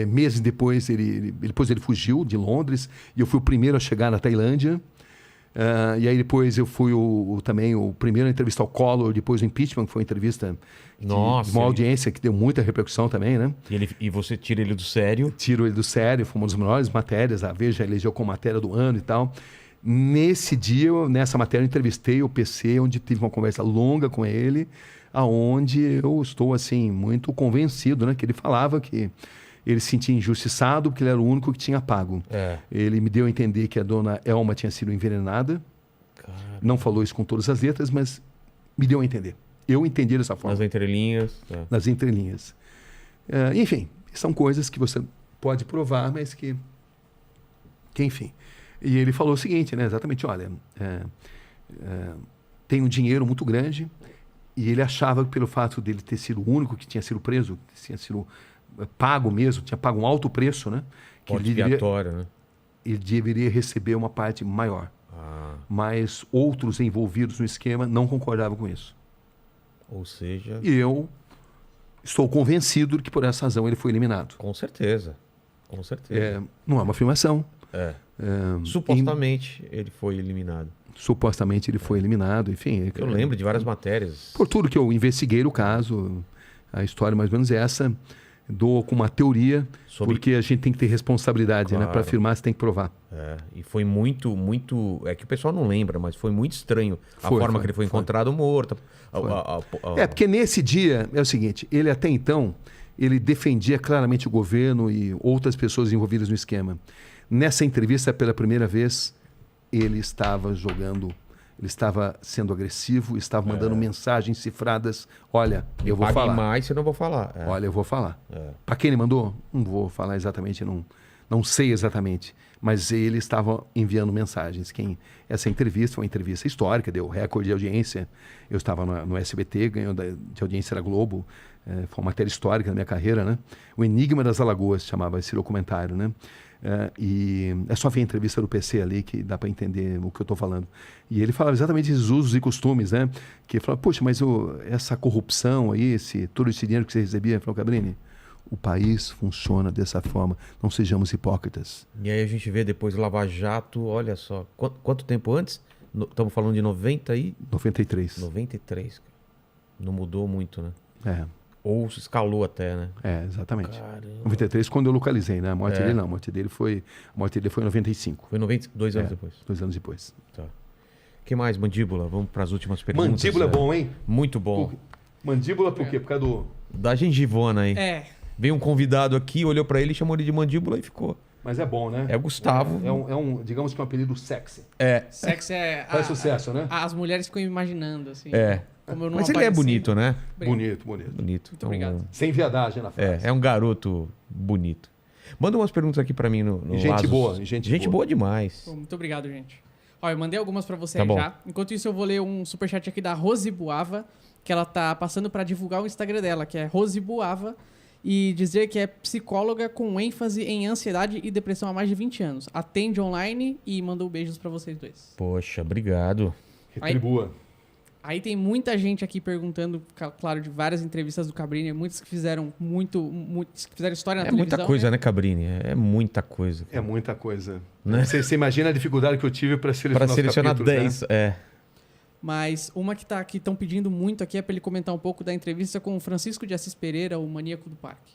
Meses depois, depois ele fugiu de Londres e eu fui o primeiro a chegar na Tailândia. E aí depois eu fui também o primeiro a entrevistar o Collor, depois o impeachment, que foi uma entrevista de uma audiência que deu muita repercussão também, né? E você tira ele do sério? Tiro ele do sério, foi uma das melhores matérias, a Veja elegeu como matéria do ano e tal. Nesse dia, nessa matéria, eu entrevistei o PC, onde tive uma conversa longa com ele, aonde eu estou assim muito convencido, né? Que ele falava que ele se sentia injustiçado porque ele era o único que tinha pago. Ele me deu a entender que a dona Elma tinha sido envenenada. Caramba. Não falou isso com todas as letras, mas me deu a entender. Eu entendi dessa forma. Nas entrelinhas. Nas entrelinhas. Enfim, são coisas que você pode provar, mas que enfim. E ele falou o seguinte, né? Exatamente, olha, tem um dinheiro muito grande e ele achava que pelo fato dele ter sido o único que tinha sido preso, que tinha sido pago mesmo, tinha pago um alto preço, né? Que né? Ele deveria receber uma parte maior. Mas outros envolvidos no esquema não concordavam com isso. Ou seja... E eu estou convencido de que por essa razão ele foi eliminado. Com certeza. Com certeza. Não é uma afirmação. Supostamente ele foi eliminado. Supostamente ele foi eliminado, enfim. Eu lembro de várias matérias. Por tudo que eu investiguei o caso, a história mais ou menos é essa. Dou com uma teoria, porque a gente tem que ter responsabilidade, claro, né? Para afirmar, você tem que provar. E foi muito... É que o pessoal não lembra, mas foi muito estranho a forma que ele foi encontrado morto. Porque nesse dia, é o seguinte, ele até então, ele defendia claramente o governo e outras pessoas envolvidas no esquema. Nessa entrevista, pela primeira vez, ele estava sendo agressivo, estava mandando mensagens cifradas. Olha, eu vou falar. Mais, eu não vou falar. Olha, eu vou falar. Para quem ele mandou? Não vou falar exatamente, não sei exatamente. Mas ele estava enviando mensagens. Essa entrevista foi uma entrevista histórica, deu recorde de audiência. Eu estava no SBT, ganhou de audiência da Globo. Foi uma matéria histórica na minha carreira, né? O Enigma das Alagoas chamava esse documentário, né? E é só ver a entrevista do PC ali que dá para entender o que eu estou falando. E ele falava exatamente esses usos e costumes, né? Que ele falava, poxa, mas essa corrupção aí, todo esse dinheiro que você recebia, ele falou, Cabrini, o país funciona dessa forma, não sejamos hipócritas. E aí a gente vê depois Lava Jato, olha só, quanto tempo antes? Estamos falando de 90 e... 93. 93, não mudou muito, né? Ou escalou até, né? Exatamente. Caramba. 93, quando eu localizei, né? A morte dele não. A morte dele foi em 95. Foi 2 anos depois. 2 anos depois. Tá. O que mais, Mandíbula? Vamos para as últimas perguntas. Mandíbula é bom, hein? Muito bom. Mandíbula por quê? Por causa do... Da gengivona aí. Veio um convidado aqui, olhou para ele, chamou ele de Mandíbula e ficou. Mas é bom, né? É o Gustavo. Digamos que é um apelido sexy. Sexy faz sucesso, né? As mulheres ficam imaginando, assim. Mas ele é bonito, né? Bonito. Muito obrigado. Sem viadagem na frase. É um garoto bonito. Manda umas perguntas aqui pra mim no gente Asus. boa, gente boa demais. Muito obrigado, gente. Ó, eu mandei algumas pra você Tá já. Enquanto isso, eu vou ler um superchat aqui da Rose Buava, que ela tá passando pra divulgar o Instagram dela, que é Rose Buava, e dizer que é psicóloga com ênfase em ansiedade e depressão há mais de 20 anos. Atende online e mandou beijos pra vocês dois. Poxa, obrigado. Retribua. Aí tem muita gente aqui perguntando, claro, de várias entrevistas do Cabrini, muitos que fizeram muitos que fizeram história na televisão. É muita coisa, né, Cabrini? É muita coisa. É muita coisa. Né? Você imagina a dificuldade que eu tive para selecionar 10, né? Mas uma que estão pedindo muito aqui é para ele comentar um pouco da entrevista com o Francisco de Assis Pereira, o maníaco do parque.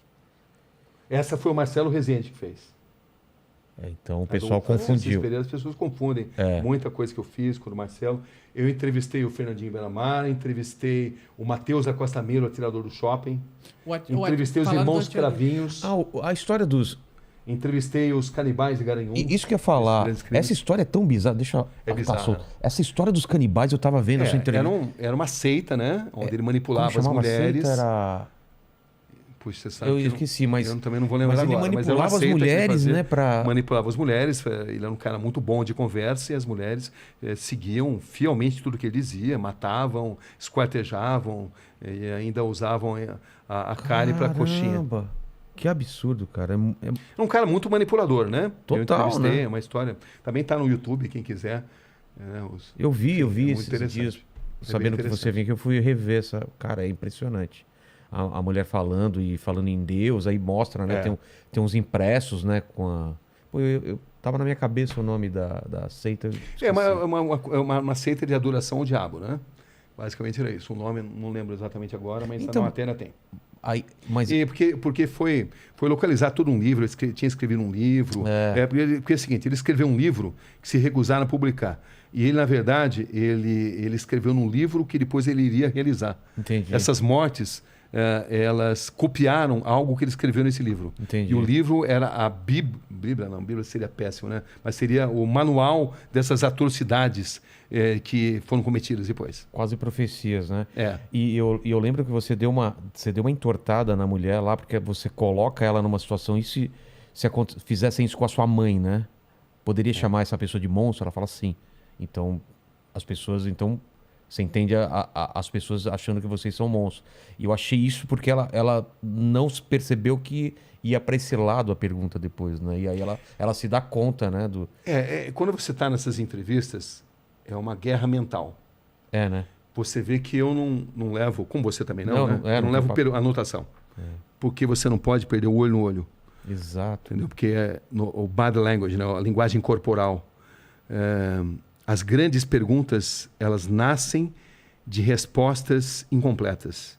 Essa foi o Marcelo Rezende que fez. Então o pessoal confundiu. As pessoas confundem muita coisa que eu fiz com o Marcelo. Eu entrevistei o Fernandinho Benamar, entrevistei o Matheus Acosta Melo, atirador do shopping. Entrevistei os irmãos Cravinhos. A história dos... Entrevistei os canibais de Garanhuns. Isso que eu ia falar. Essa história é tão bizarra. Deixa eu bizarra. Essa história dos canibais eu tava vendo essa entrevista. Era uma seita, né? Onde ele manipulava as mulheres. Puxa, você sabe eu esqueci, mas... Eu também não vou lembrar agora. Mas ele manipulava as mulheres, né? Manipulava as mulheres. Ele era um cara muito bom de conversa e as mulheres seguiam fielmente tudo que ele dizia. Matavam, esquartejavam e ainda usavam a carne para coxinha. Que absurdo, cara. É um cara muito manipulador, né? Total, eu entrevistei, né? Uma história... Também está no YouTube, quem quiser. Eu vi esses dias, sabendo que você vinha, que eu fui rever essa... Cara, é impressionante. a mulher falando e falando em Deus, aí mostra, né? Tem uns impressos, né? Com a... Pô, eu tava na minha cabeça o nome da seita. É uma seita de adoração ao diabo, né? Basicamente era isso. O nome não lembro exatamente agora, mas Então, na matéria tem. Aí, mas... Porque foi localizar todo um livro, tinha escrevido um livro. Porque é o seguinte, ele escreveu um livro que se recusaram a publicar. E ele, na verdade, ele escreveu num livro que depois ele iria realizar. Entendi. Essas mortes, elas copiaram algo que ele escreveu nesse livro. Entendi. E o livro era a Bíblia, não, Bíblia seria péssimo, né? Mas seria o manual dessas atrocidades que foram cometidas depois. Quase profecias, né? É. E eu lembro que você deu uma entortada na mulher lá, porque você coloca ela numa situação, e se fizessem isso com a sua mãe, né? Poderia chamar essa pessoa de monstro? Ela fala sim. Então, você entende as pessoas achando que vocês são monstros. E eu achei isso porque ela não percebeu que ia para esse lado a pergunta depois, né? E aí ela se dá conta, né? Quando você está nessas entrevistas, é uma guerra mental. Né? Você vê que eu não levo, como você também não, não, né? Eu não levo anotação. Porque você não pode perder o olho no olho. Exato. Entendeu? Porque o body language, né? A linguagem corporal. As grandes perguntas, elas nascem de respostas incompletas,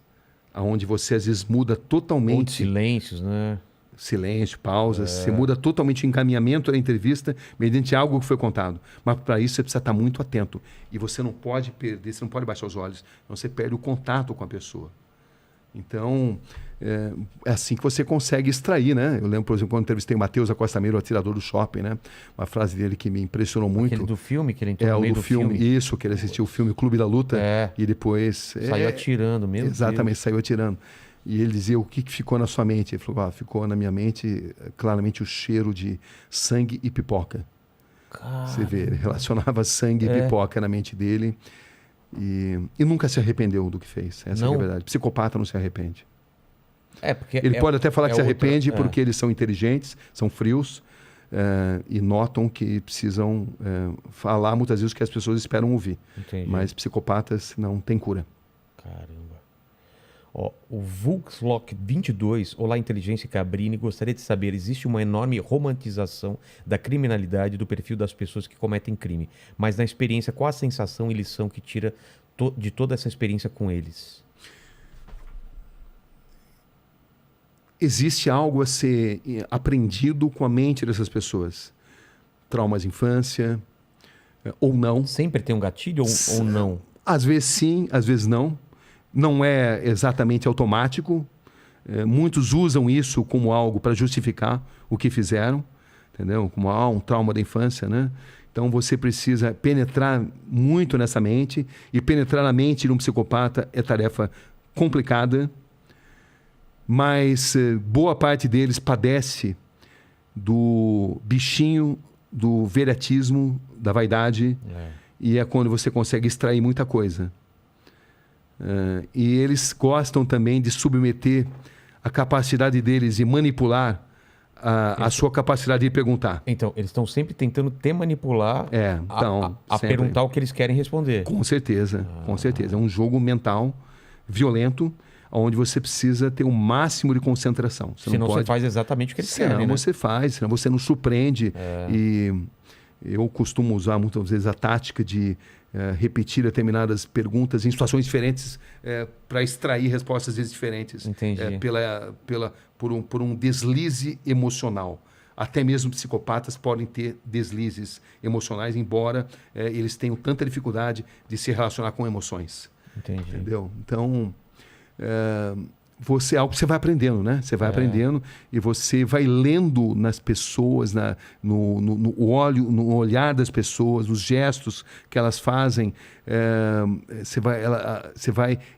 aonde você às vezes muda totalmente... Ou de silêncios, né? Silêncio, pausas, você muda totalmente o encaminhamento da entrevista mediante algo que foi contado. Mas para isso você precisa estar muito atento. E você não pode perder, você não pode baixar os olhos, senão você perde o contato com a pessoa. Então, é assim que você consegue extrair, né? Eu lembro, por exemplo, quando entrevistei o Matheus Acosta Meiro, o atirador do shopping, né? Uma frase dele que me impressionou muito. Aquele do filme que ele entrou no meio do filme. Isso, que ele assistiu o filme Clube da Luta. E depois... Saiu atirando mesmo. Exatamente, saiu atirando. E ele dizia, o que ficou na sua mente? Ele falou, ficou na minha mente claramente o cheiro de sangue e pipoca. Cara. Você vê, ele relacionava sangue e pipoca na mente dele. E nunca se arrependeu do que fez. Essa é a verdade. Psicopata não se arrepende. Porque ele pode até falar que se arrepende porque eles são inteligentes, são frios e notam que precisam falar muitas vezes o que as pessoas esperam ouvir. Entendi. Mas psicopatas não têm cura. Caramba. O Vulkslock 22, Olá Inteligência Cabrini, gostaria de saber, existe uma enorme romantização da criminalidade do perfil das pessoas que cometem crime, mas na experiência, qual a sensação e lição que tira de toda essa experiência com eles? Existe algo a ser aprendido com a mente dessas pessoas. Traumas de infância, ou não. Sempre tem um gatilho ou não? Às vezes sim, às vezes não. Não é exatamente automático. Muitos usam isso como algo para justificar o que fizeram, entendeu? Como um trauma da infância, né? Então você precisa penetrar muito nessa mente, e penetrar na mente de um psicopata é tarefa complicada, mas boa parte deles padece do bichinho, do veratismo, da vaidade, e é quando você consegue extrair muita coisa. E eles gostam também de submeter a capacidade deles de manipular a sua capacidade de perguntar. Então, eles estão sempre tentando te manipular a perguntar o que eles querem responder. Com certeza, com certeza. É um jogo mental violento, onde você precisa ter o máximo de concentração. Senão você faz exatamente o que eles querem, né? Senão você faz, senão você não surpreende. E eu costumo usar muitas vezes a tática de repetir determinadas perguntas em situações diferentes para extrair respostas às vezes diferentes. Entendi. Por um deslize emocional. Até mesmo psicopatas podem ter deslizes emocionais, embora eles tenham tanta dificuldade de se relacionar com emoções. Entendi. Entendeu? Então, é algo que você vai aprendendo, né? Você vai aprendendo e você vai lendo nas pessoas, no olhar das pessoas, nos gestos que elas fazem.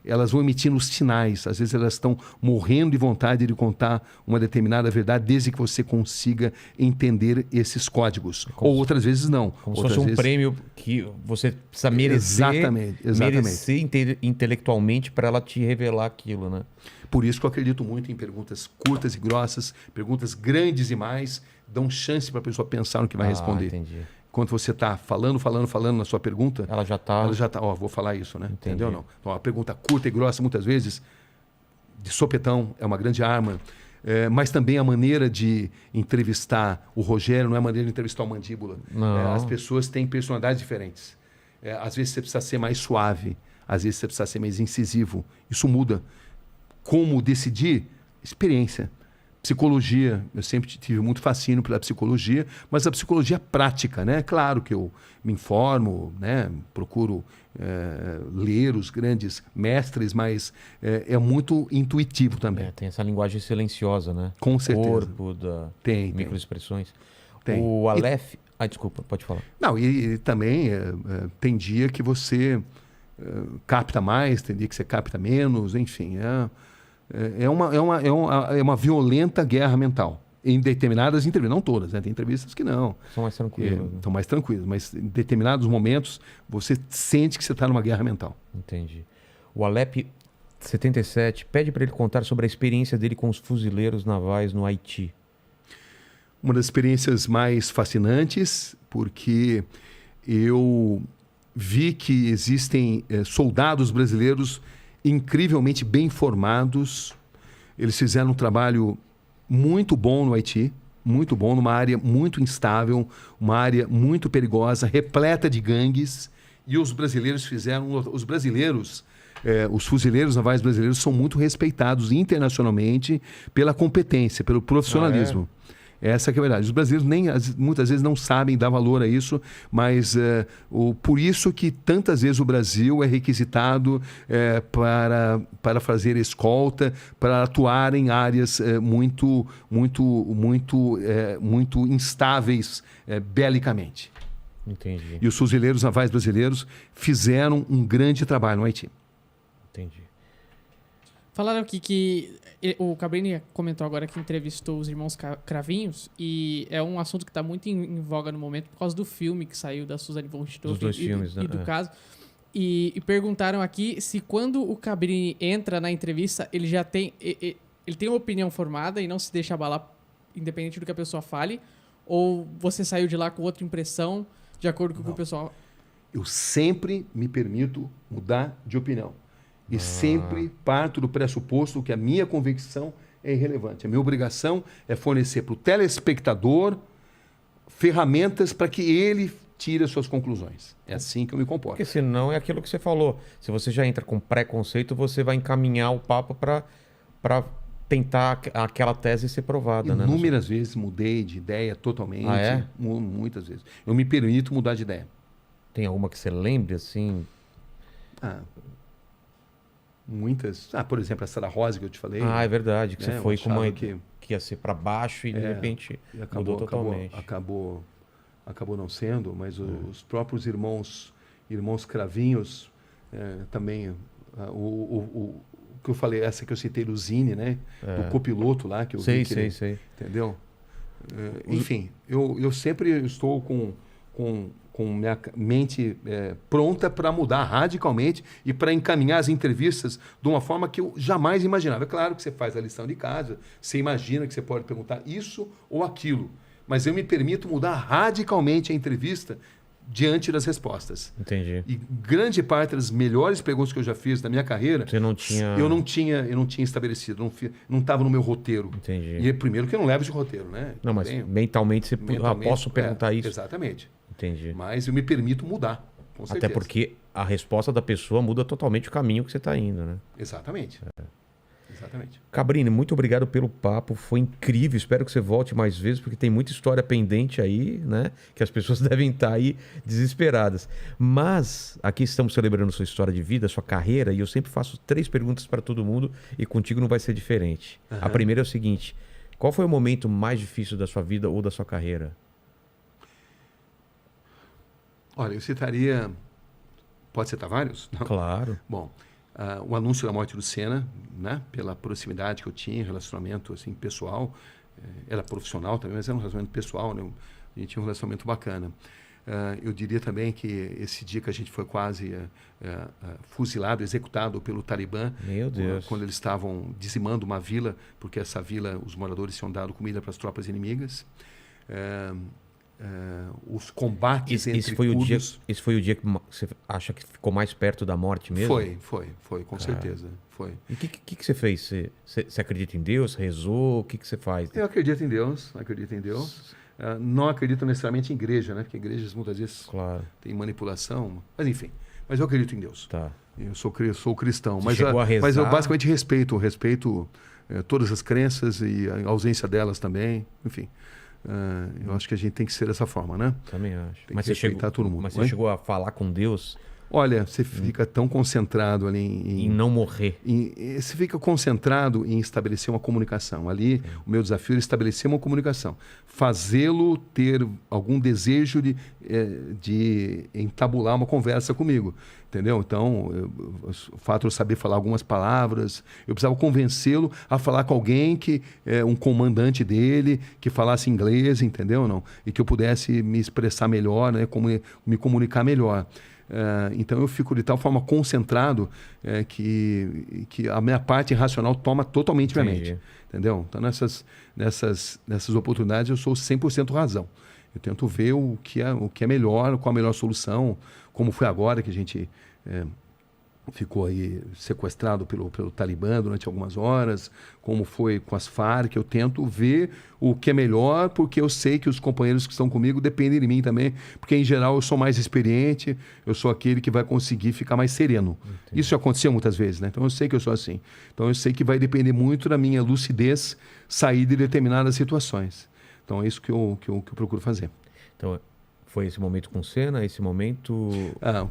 Elas vão emitindo os sinais. Às vezes elas estão morrendo de vontade de contar uma determinada verdade, desde que você consiga entender esses códigos. Ou outras vezes não. Como se fosse um prêmio que você precisa merecer, merecer intelectualmente para ela te revelar aquilo, né? Por isso que eu acredito muito em perguntas curtas e grossas, perguntas grandes demais, dão chance para a pessoa pensar no que vai responder. Entendi. Quando você está falando na sua pergunta, ela já está, vou falar isso, né? Entendeu? Não. Então, a pergunta curta e grossa, muitas vezes, de sopetão é uma grande arma. Mas também a maneira de entrevistar o Rogério não é a maneira de entrevistar o Mandíbula. Não. As pessoas têm personalidades diferentes. Às vezes você precisa ser mais suave, às vezes você precisa ser mais incisivo. Isso muda. Como decidir? Experiência. Psicologia, eu sempre tive muito fascínio pela psicologia, mas a psicologia prática, né? Claro que eu me informo, né? Procuro ler os grandes mestres, mas é muito intuitivo também. Tem essa linguagem silenciosa, né? Com certeza. Corpo, da Tem. microexpressões. Tem. O Aleph... Desculpa, pode falar. Não, e também tem dia que você capta mais, tem dia que você capta menos, enfim. É uma violenta guerra mental. Em determinadas entrevistas, não todas, né? Tem entrevistas que não. São mais tranquilos. Né? São mais tranquilas, mas em determinados momentos você sente que você está numa guerra mental. Entendi. O Alep 77 pede para ele contar sobre a experiência dele com os fuzileiros navais no Haiti. Uma das experiências mais fascinantes, porque eu vi que existem soldados brasileiros incrivelmente bem formados. Eles fizeram um trabalho muito bom no Haiti, muito bom, numa área muito instável, uma área muito perigosa, repleta de gangues. E os brasileiros fizeram... Os brasileiros, os fuzileiros navais brasileiros são muito respeitados internacionalmente pela competência, pelo profissionalismo. Essa que é a verdade. Os brasileiros muitas vezes não sabem dar valor a isso, mas por isso que tantas vezes o Brasil é requisitado para fazer escolta, para atuar em áreas muito instáveis belicamente. Entendi. E os fuzileiros navais brasileiros fizeram um grande trabalho no Haiti. Entendi. Falaram aqui que o Cabrini comentou agora que entrevistou os irmãos Cravinhos e é um assunto que está muito em voga no momento por causa do filme que saiu da Suzane von Richthofen Dos dois filmes, né? e do caso. E perguntaram aqui se quando o Cabrini entra na entrevista, ele já tem... Ele tem uma opinião formada e não se deixa abalar independente do que a pessoa fale, ou você saiu de lá com outra impressão de acordo com o que o pessoal... Eu sempre me permito mudar de opinião. E sempre parto do pressuposto que a minha convicção é irrelevante. A minha obrigação é fornecer para o telespectador ferramentas para que ele tire as suas conclusões. É assim que eu me comporto. Porque senão é aquilo que você falou. Se você já entra com preconceito, você vai encaminhar o papo para tentar aquela tese ser provada. Inúmeras vezes mudei de ideia totalmente. Ah, é? Muitas vezes. Eu me permito mudar de ideia. Tem alguma que você lembre, assim? Muitas. Por exemplo, essa da Rosa que eu te falei. É verdade. Que você foi com uma que ia ser para baixo e de repente mudou totalmente. Acabou não sendo, mas os próprios irmãos Cravinhos também. O que eu falei, essa que eu citei, Luzine, né? Do copiloto lá que eu vi. Sei. Entendeu? Enfim, eu sempre estou com minha mente pronta para mudar radicalmente e para encaminhar as entrevistas de uma forma que eu jamais imaginava. É claro que você faz a lição de casa, você imagina que você pode perguntar isso ou aquilo, mas eu me permito mudar radicalmente a entrevista diante das respostas. Entendi. E grande parte das melhores perguntas que eu já fiz na minha carreira, você não tinha... eu não tinha estabelecido, não estava no meu roteiro. Entendi. E primeiro que eu não levo de roteiro, né? Não, mas mentalmente você posso perguntar isso. Exatamente. Entendi. Mas eu me permito mudar, com certeza. Até porque a resposta da pessoa muda totalmente o caminho que você está indo, né? Exatamente. Exatamente. Cabrini, muito obrigado pelo papo, foi incrível, espero que você volte mais vezes, porque tem muita história pendente aí, né? Que as pessoas devem estar aí desesperadas. Mas aqui estamos celebrando sua história de vida, sua carreira, e eu sempre faço 3 perguntas para todo mundo, e contigo não vai ser diferente. A primeira é o seguinte: qual foi o momento mais difícil da sua vida ou da sua carreira? Olha, eu citaria... Pode citar vários? Não. Claro. Bom, o anúncio da morte do Senna, né? Pela proximidade que eu tinha, relacionamento assim, pessoal, era profissional também, mas era um relacionamento pessoal, né? A gente tinha um relacionamento bacana. Eu diria também que esse dia que a gente foi quase fuzilado, executado pelo Talibã, meu Deus, quando eles estavam dizimando uma vila, porque essa vila, os moradores tinham dado comida para as tropas inimigas. os combates entre Esse foi o dia que você acha que ficou mais perto da morte mesmo? Foi, com certeza. Foi. E o que você fez? Você acredita em Deus? Rezou? O que você faz? Eu acredito em Deus, não acredito necessariamente em igreja, né? Porque igrejas muitas vezes têm manipulação. Mas enfim, mas eu acredito em Deus. Tá. Eu sou cristão. Você chegou a rezar? Mas eu basicamente respeito todas as crenças e a ausência delas também. Enfim, eu acho que a gente tem que ser dessa forma, né? Também acho. Tem que respeitar todo mundo. Mas você chegou a falar com Deus? Olha, você fica tão concentrado ali em não morrer. Você fica concentrado em estabelecer uma comunicação. Ali, o meu desafio era estabelecer uma comunicação. Fazê-lo ter algum desejo de entabular uma conversa comigo. Entendeu? Então, o fato de eu saber falar algumas palavras, eu precisava convencê-lo a falar com alguém que um comandante dele, que falasse inglês, entendeu? Não? E que eu pudesse me expressar melhor, né? Me comunicar melhor. Então eu fico de tal forma concentrado que a minha parte racional toma totalmente minha mente. Entendeu? Então nessas oportunidades eu sou 100% razão. Eu tento ver o que é melhor, qual a melhor solução, como foi agora que a gente ficou aí sequestrado pelo Talibã durante algumas horas, como foi com as Farc. Eu tento ver o que é melhor, porque eu sei que os companheiros que estão comigo dependem de mim também, porque em geral eu sou mais experiente, eu sou aquele que vai conseguir ficar mais sereno. Entendi. Isso já aconteceu muitas vezes, né? Então eu sei que eu sou assim. Então eu sei que vai depender muito da minha lucidez sair de determinadas situações. Então é isso que eu procuro fazer. Então foi esse momento com Senna, esse momento...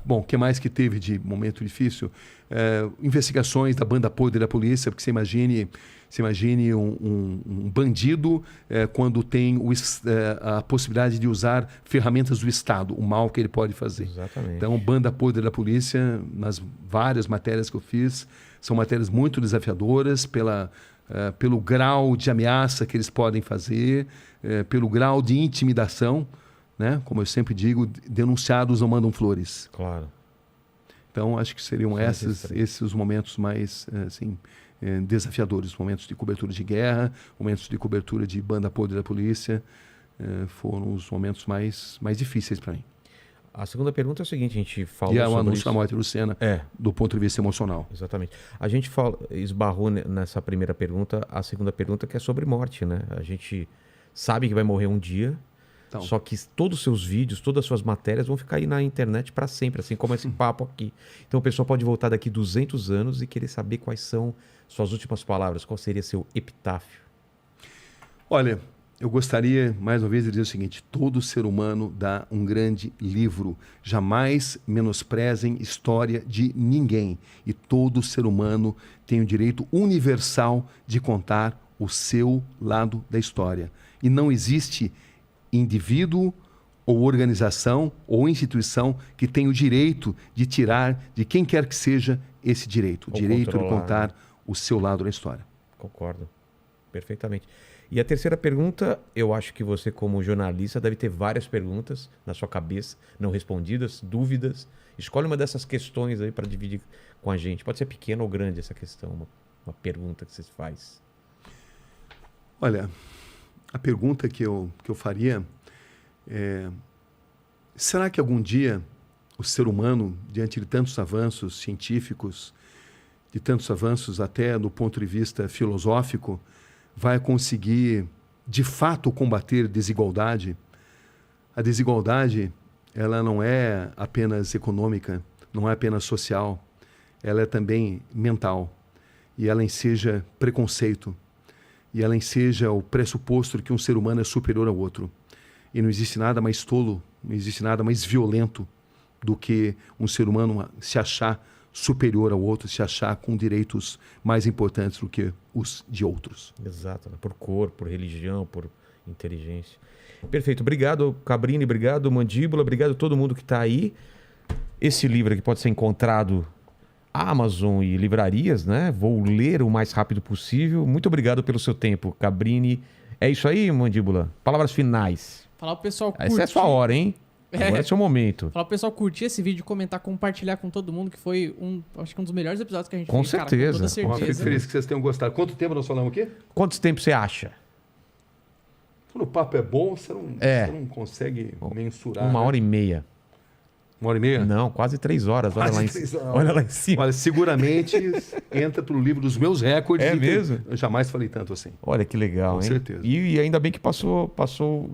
Bom, o que mais que teve de momento difícil? Investigações da banda podre da polícia, porque você imagine um bandido quando tem a possibilidade de usar ferramentas do Estado, o mal que ele pode fazer. Exatamente. Então, banda podre da polícia, nas várias matérias que eu fiz, são matérias muito desafiadoras pelo grau de ameaça que eles podem fazer, pelo grau de intimidação. Né? Como eu sempre digo, denunciados não mandam flores. Claro. Então, acho que seriam esses os momentos mais desafiadores. Momentos de cobertura de guerra, momentos de cobertura de banda podre da polícia. Foram os momentos mais difíceis para mim. A segunda pergunta é o seguinte, a gente falou sobre o anúncio da morte do Senna, do ponto de vista emocional. Exatamente. A gente esbarrou nessa primeira pergunta, a segunda pergunta que é sobre morte, né? A gente sabe que vai morrer um dia, então, só que todos os seus vídeos, todas as suas matérias vão ficar aí na internet para sempre, assim como esse papo aqui. Então o pessoal pode voltar daqui 200 anos e querer saber quais são suas últimas palavras, qual seria seu epitáfio. Olha, eu gostaria, mais uma vez, de dizer o seguinte: todo ser humano dá um grande livro. Jamais menosprezem história de ninguém. E todo ser humano tem o direito universal de contar o seu lado da história. E não existe indivíduo ou organização ou instituição que tem o direito de tirar de quem quer que seja esse direito. O direito de contar o seu lado da história. Concordo. Perfeitamente. E a terceira pergunta, eu acho que você, como jornalista, deve ter várias perguntas na sua cabeça, não respondidas, dúvidas. Escolhe uma dessas questões aí para dividir com a gente. Pode ser pequena ou grande essa questão, uma pergunta que você faz. Olha, a pergunta que eu faria é: será que algum dia o ser humano, diante de tantos avanços científicos, de tantos avanços até do ponto de vista filosófico, vai conseguir, de fato, combater desigualdade? A desigualdade, ela não é apenas econômica, não é apenas social, ela é também mental. E ela enseja preconceito. E ela enseja o pressuposto de que um ser humano é superior ao outro. E não existe nada mais tolo, não existe nada mais violento do que um ser humano se achar superior ao outro, se achar com direitos mais importantes do que os de outros. Exato, por cor, por religião, por inteligência. Perfeito, obrigado Cabrini, obrigado Mandíbula, obrigado a todo mundo que está aí. Esse livro aqui pode ser encontrado na Amazon e livrarias, né? Vou ler o mais rápido possível. Muito obrigado pelo seu tempo, Cabrini. É isso aí, Mandíbula? Palavras finais. Falar pro pessoal curtir. Essa é a sua hora, hein? Agora é seu momento. Falar pro pessoal curtir esse vídeo, comentar, compartilhar com todo mundo, que foi acho que um dos melhores episódios que a gente com fez. Certeza. Cara, com toda certeza. Fico feliz que vocês tenham gostado. Quanto tempo nós falamos aqui? Quanto tempo você acha? Quando o papo é bom, você não consegue mensurar. 1h30. 1h30? Não, quase 3 horas. Olha Quase lá, em, 3 horas. olha lá em cima. Olha, seguramente entra pro livro dos meus recordes. É mesmo? Eu jamais falei tanto assim. Olha que legal, Com hein? certeza. E ainda bem que passou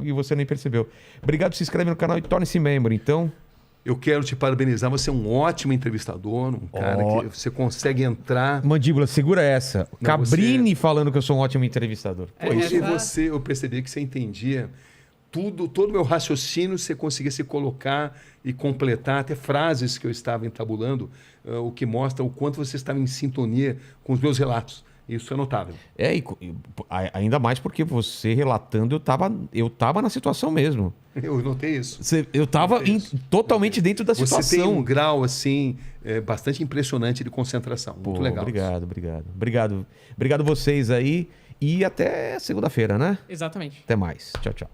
e você nem percebeu. Obrigado, se inscreve no canal e torne-se membro, então. Eu quero te parabenizar, você é um ótimo entrevistador, um cara que você consegue entrar. Mandíbula, segura essa. Não, Cabrini falando que eu sou um ótimo entrevistador. É, E você, eu percebi que você entendia tudo, todo o meu raciocínio, você conseguia se colocar e completar até frases que eu estava entabulando, o que mostra o quanto você estava em sintonia com os meus relatos. Isso é notável. Ainda mais porque você relatando, eu tava na situação mesmo. Eu notei isso. Eu tava totalmente dentro da situação. Você tem um grau, assim, bastante impressionante de concentração. Muito legal. Obrigado vocês aí. E até segunda-feira, né? Exatamente. Até mais. Tchau, tchau.